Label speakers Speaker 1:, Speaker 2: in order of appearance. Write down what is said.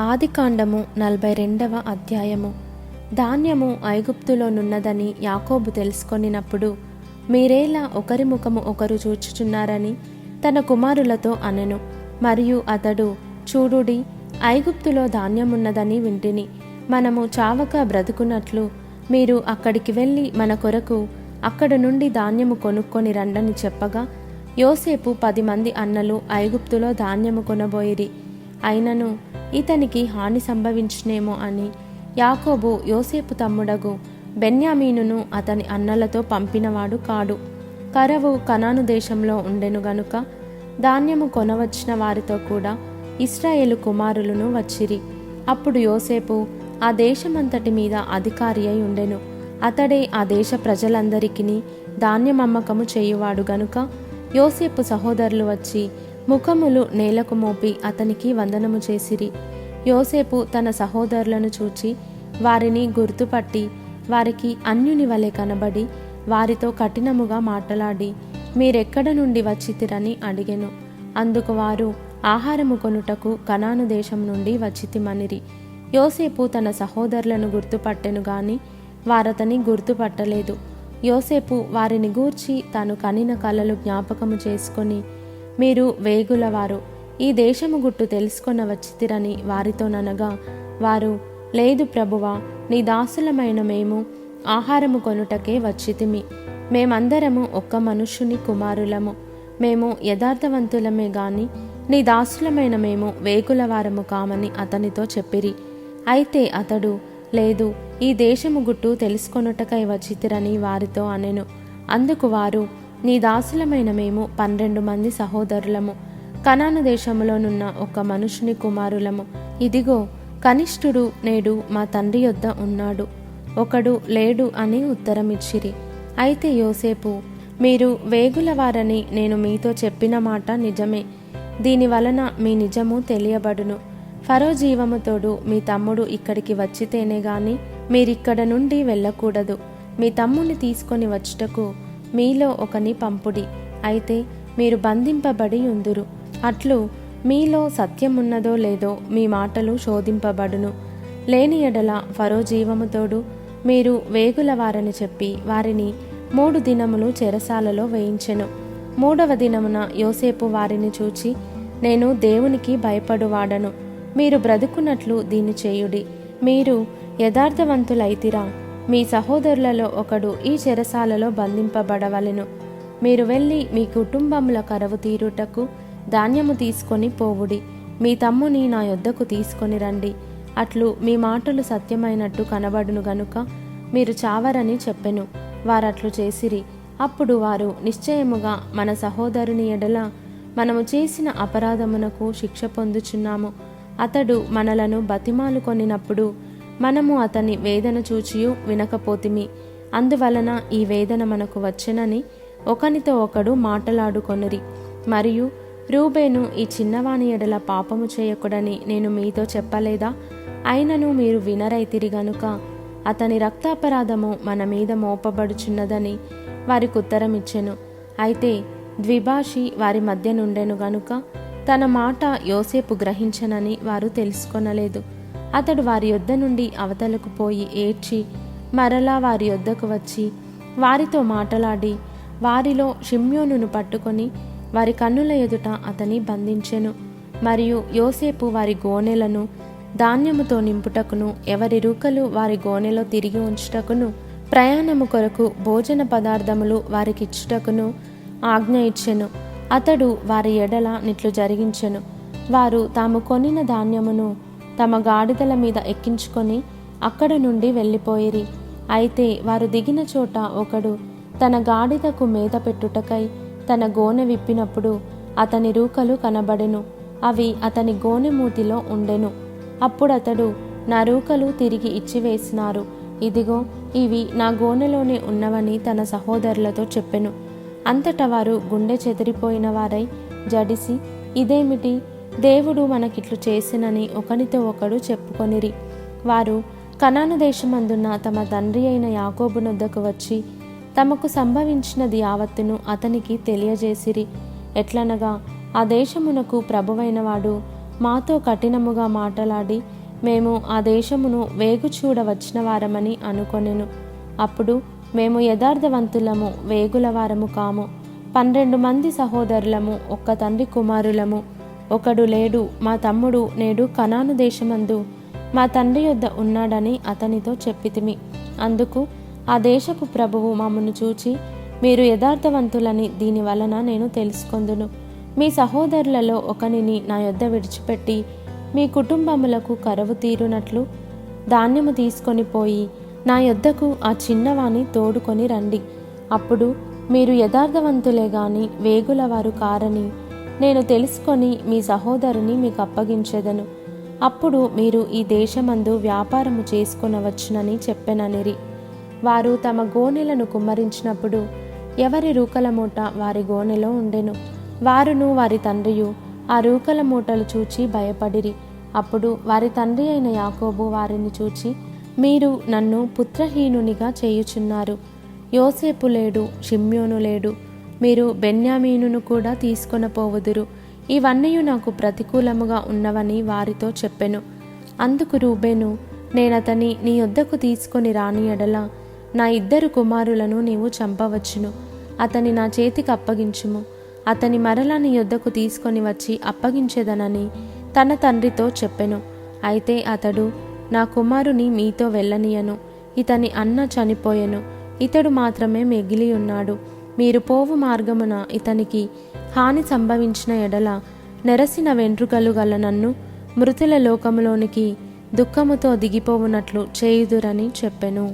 Speaker 1: ఆదికాండము 42వ అధ్యాయము. ధాన్యము ఐగుప్తులోనున్నదని యాకోబు తెలుసుకొనినప్పుడు, మీరేలా ఒకరి ముఖము ఒకరు చూచుచున్నారని తన కుమారులతో అనెను. మరియు అతడు, చూడుడి, ఐగుప్తులో ధాన్యమున్నదని వింటిని. మనము చావక బ్రతుకున్నట్లు మీరు అక్కడికి వెళ్ళి మన కొరకు అక్కడ నుండి ధాన్యము కొనుక్కొని రండని చెప్పగా, యోసేపు 10 మంది అన్నలు ఐగుప్తులో ధాన్యము కొనబోయిరి. అయినను ఇతనికి హాని సంభవించునేమో అని యాకోబు యోసేపు తమ్ముడగు బెన్యామీనును అతని అన్నలతో పంపినవాడు కాడు. కరవు కనాను దేశంలో ఉండెను గనుక ధాన్యము కొనవచ్చిన వారితో కూడా ఇశ్రాయేలు కుమారులను వచ్చిరి. అప్పుడు యోసేపు ఆ దేశమంతటి మీద అధికారి అయి ఉండెను. అతడే ఆ దేశ ప్రజలందరికీ ధాన్యమమ్మకము చేయువాడు గనుక యోసేపు సహోదరులు వచ్చి ముఖములు నేలకు మోపి అతనికి వందనము చేసిరి. యోసేపు తన సహోదరులను చూచి వారిని గుర్తుపట్టి వారికి అన్యుని వలె కనబడి వారితో కఠినముగా మాటలాడి, మీరెక్కడ నుండి వచ్చితిరని అడిగెను. అందుకు వారు, ఆహారము కొనుటకు కనాను దేశం నుండి వచ్చితిమనిరి. యోసేపు తన సహోదరులను గుర్తుపట్టెను గాని వారతని గుర్తుపట్టలేదు. యోసేపు వారిని గూర్చి తాను కనిన కలలు జ్ఞాపకము చేసుకొని, మీరు వేగులవారు, ఈ దేశము గుట్టు తెలుసుకొన వచ్చితిరని వారితోననగా, వారు, లేదు ప్రభువా, నీ దాసులమైన మేము ఆహారము కొనుటకే వచ్చితిమి. మేమందరము ఒక్క మనుష్యుని కుమారులము. మేము యథార్థవంతులమే గాని నీ దాసులమైన మేము వేగులవారము కామని అతనితో చెప్పిరి. అయితే అతడు, లేదు, ఈ దేశము గుట్టు తెలుసుకొనుటకై వచ్చితిరని వారితో అనెను. అందుకు వారు, నీ దాసులమైన మేము 12 మంది సహోదరులము, కనాను దేశములోనున్న ఒక మనుషుని కుమారులము. ఇదిగో, కనిష్ఠుడు నేడు మా తండ్రి యొద్ద ఉన్నాడు, ఒకడు లేడు అని ఉత్తరమిచ్చిరి. అయితే యోసేపు, మీరు వేగులవారని నేను మీతో చెప్పిన మాట నిజమే. దీని వలన మీ నిజము తెలియబడును. ఫరో జీవముతోడు మీ తమ్ముడు ఇక్కడికి వచ్చితేనే గాని మీరిక్కడ నుండి వెళ్ళకూడదు. మీ తమ్ముని తీసుకొని వచ్చుటకు మీలో ఒకని పంపుడి. అయితే మీరు బంధింపబడి ఉందురు. అట్లు మీలో సత్యమున్నదో లేదో మీ మాటలు శోధింపబడును. లేని ఎడల ఫరో జీవముతోడు మీరు వేగులవారని చెప్పి వారిని 3 దినములు చెరసాలలో వేయించెను. 3వ దినమున యోసేపు వారిని చూచి, నేను దేవునికి భయపడువాడను. మీరు బ్రతుకున్నట్లు దీన్ని చేయుడి. మీరు యథార్థవంతులైతిరా, మీ సహోదరులలో ఒకడు ఈ చెరసాలలో బంధింపబడవలెను. మీరు వెళ్ళి మీ కుటుంబముల కరవు తీరుటకు ధాన్యము తీసుకొని పోవుడి. మీ తమ్ముని నా యొద్దకు తీసుకొని రండి. అట్లు మీ మాటలు సత్యమైనట్టు కనబడును గనుక మీరు చావరని చెప్పెను. వారట్లు చేసిరి. అప్పుడు వారు, నిశ్చయముగా మన సహోదరుని ఎడల మనము చేసిన అపరాధమునకు శిక్ష పొందుచున్నాము. అతడు మనలను బతిమాలు కొనినప్పుడు మనము అతని వేదన చూచియు వినకపోతిమి. అందువలన ఈ వేదన మనకు వచ్చెనని ఒకనితో ఒకడు మాటలాడుకొనిరి. మరియు రూబేను ఈ చిన్నవాని ఎడల పాపము చేయకూడని నేను మీతో చెప్పలేదా? అయినను మీరు వినరైతిరి గనుక అతని రక్తాపరాధము మన మీద మోపబడుచున్నదని వారికి ఉత్తరమిచ్చెను. అయితే ద్విభాషి వారి మధ్య నుండెను గనుక తన మాట యోసేపు గ్రహించనని వారు తెలుసుకొనలేదు. అతడు వారి యొద్ద నుండి అవతలకు పోయి ఏడ్చి మరలా వారి యొద్దకు వచ్చి వారితో మాటలాడి వారిలో షిమ్యోనును పట్టుకొని వారి కన్నుల ఎదుట అతని బంధించెను. మరియు యోసేపు వారి గోనెలను ధాన్యముతో నింపుటకును ఎవరి రూకలు వారి గోనెలో తిరిగి ఉంచుటకును ప్రయాణము కొరకు భోజన పదార్థములు వారికిచ్చుటకును ఆజ్ఞ ఇచ్చెను. అతడు వారి ఎడల నిట్లు జరిగించెను. వారు తాము కొనిన ధాన్యమును తమ గాడిదల మీద ఎక్కించుకొని అక్కడ నుండి వెళ్ళిపోయిరి. అయితే వారు దిగిన చోట ఒకడు తన గాడిదకు మేత పెట్టుటకై తన గోనె విప్పినప్పుడు అతని రూకలు కనబడెను. అవి అతని గోనె మూతిలో ఉండెను. అప్పుడతడు, నా రూకలు తిరిగి ఇచ్చివేసినారు. ఇదిగో, ఇవి నా గోనెలోనే ఉన్నవని తన సహోదరులతో చెప్పెను. అంతటా వారు గుండె చెదిరిపోయిన వారై జడిసి, ఇదేమిటి, దేవుడు మనకిట్లు చేసినని ఒకనితో ఒకడు చెప్పుకొనిరి. వారు కనాను దేశమందున్న తమ తండ్రి అయిన యాకోబునొద్దకు వచ్చి తమకు సంభవించినది యావత్తును అతనికి తెలియజేసిరి. ఎట్లనగా, ఆ దేశమునకు ప్రభువైన వాడు మాతో కఠినముగా మాటలాడి మేము ఆ దేశమును వేగు చూడ వచ్చిన వారమని అనుకొనెను. అప్పుడు మేము యథార్థవంతులము, వేగుల వారము కాము. 12 మంది సహోదరులము, ఒక్క తండ్రి కుమారులము. ఒకడు లేడు, మా తమ్ముడు నేడు కనాను దేశమందు మా తండ్రి యొద్ద ఉన్నాడని అతనితో చెప్పితిమి. అందుకు ఆ దేశపు ప్రభువు మమ్మను చూచి, మీరు యథార్థవంతులని దీని వలన నేను తెలుసుకొందును. మీ సహోదరులలో ఒకనిని నా యొద్ద విడిచిపెట్టి మీ కుటుంబములకు కరువు తీరునట్లు ధాన్యము తీసుకొని పోయి నా యొద్దకు ఆ చిన్నవాణ్ణి తోడుకొని రండి. అప్పుడు మీరు యథార్థవంతులే గాని వేగులవారు కారని నేను తెలుసుకొని మీ సహోదరుని మీకు అప్పగించెదను. అప్పుడు మీరు ఈ దేశమందు వ్యాపారము చేసుకొనవచ్చునని చెప్పెననిరి. వారు తమ గోనెలను కుమ్మరించినప్పుడు ఎవరి రూకల మూట వారి గోనెలో ఉండెను. వారును వారి తండ్రియు ఆ రూకల మూటలు చూచి భయపడిరి. అప్పుడు వారి తండ్రి అయిన యాకోబు వారిని చూచి, మీరు నన్ను పుత్రహీనునిగా చేయుచున్నారు. యోసేపు లేడు, షిమ్యోను లేడు, మీరు బెన్యామీనును కూడా తీసుకొనపోవుదురు. ఇవన్నీ నాకు ప్రతికూలముగా ఉన్నవని వారితో చెప్పెను. అందుకు రూబేను, నేనతని నీ యొద్దకు తీసుకొని రాని ఎడల నా 2 కుమారులను నీవు చంపవచ్చును. అతని నా చేతికి అప్పగించుము. అతని మరలా నీ యొద్దకు తీసుకొని వచ్చి అప్పగించేదనని తన తండ్రితో చెప్పెను. అయితే అతడు, నా కుమారుని మీతో వెళ్ళనీయను. ఇతని అన్న చనిపోయెను, ఇతడు మాత్రమే మిగిలి ఉన్నాడు. మీరు పోవు మార్గమున ఇతనికి హాని సంభవించిన ఎడల నెరసిన వెంట్రుకలు గల నన్ను మృతుల లోకములోనికి దుఃఖముతో దిగిపోవునట్లు చేయుదురని చెప్పెను.